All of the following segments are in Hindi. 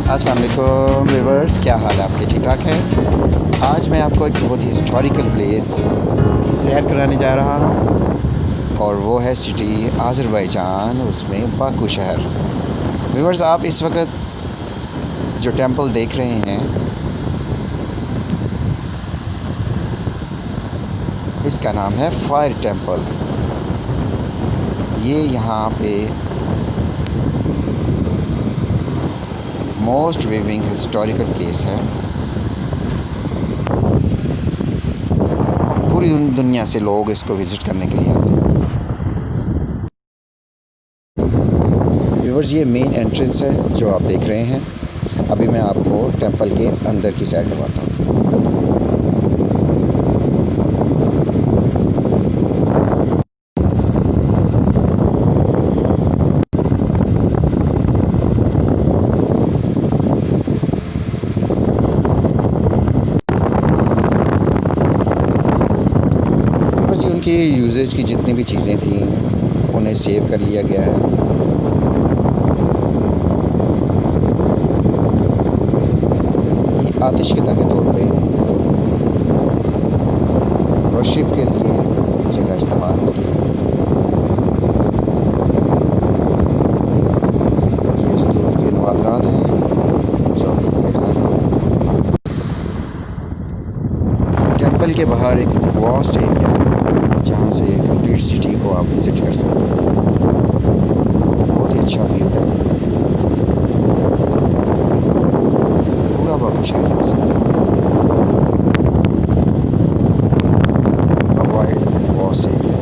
अस्सलाम वालेकुम व्यूअर्स, क्या हाल है आपके? ठीक ठाक है। आज मैं आपको एक बहुत ही हिस्टोरिकल प्लेस की सैर कराने जा रहा हूँ और वो है सिटी आज़रबाईजान, उसमें बाकू शहर। व्यूअर्स, आप इस वक्त जो टेंपल देख रहे हैं इसका नाम है फायर टेंपल। ये यहाँ पे मोस्ट विविंग हिस्टोरिकल प्लेस है। पूरी दुनिया से लोग इसको विज़िट करने के लिए आते हैं। व्यूअर्स, ये मेन एंट्रेंस है जो आप देख रहे हैं। अभी मैं आपको टेंपल के अंदर की सैर करवाता हूँ। व्यूअर्स, ये उनकी यूजेज की जितनी भी चीज़ें थी उन्हें सेव कर लिया गया है। आतिशकता के तौर पे वर्शिप के लिए जगह इस्तेमाल होती है। ये उस दौर के नवादरात हैं जो आपको दिखाए जा रहे हैं। टेंपल के बाहर एक वास्ट एरिया है जहाँ से कंप्लीट सिटी को आप विज़िट कर सकते हैं। बहुत ही अच्छा व्यू है। पूरा बाकू शहर यहाँ से नज़र वाइड एंड वास्ट एरिया।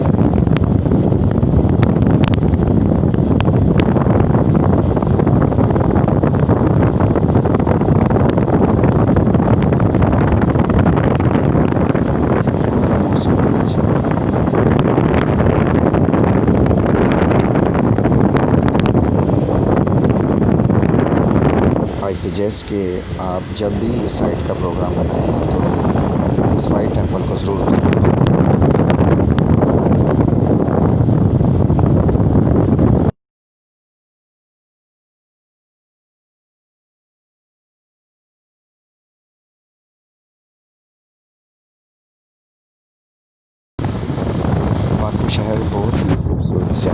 यहाँ का मौसम बहुत अच्छा है। आई सजेस्ट कि आप जब भी इस साइट का प्रोग्राम बनाएं तो इस फायर टेंपल को ज़रूर विज़िट करें। बाकू शहर बहुत ही खूबसूरती से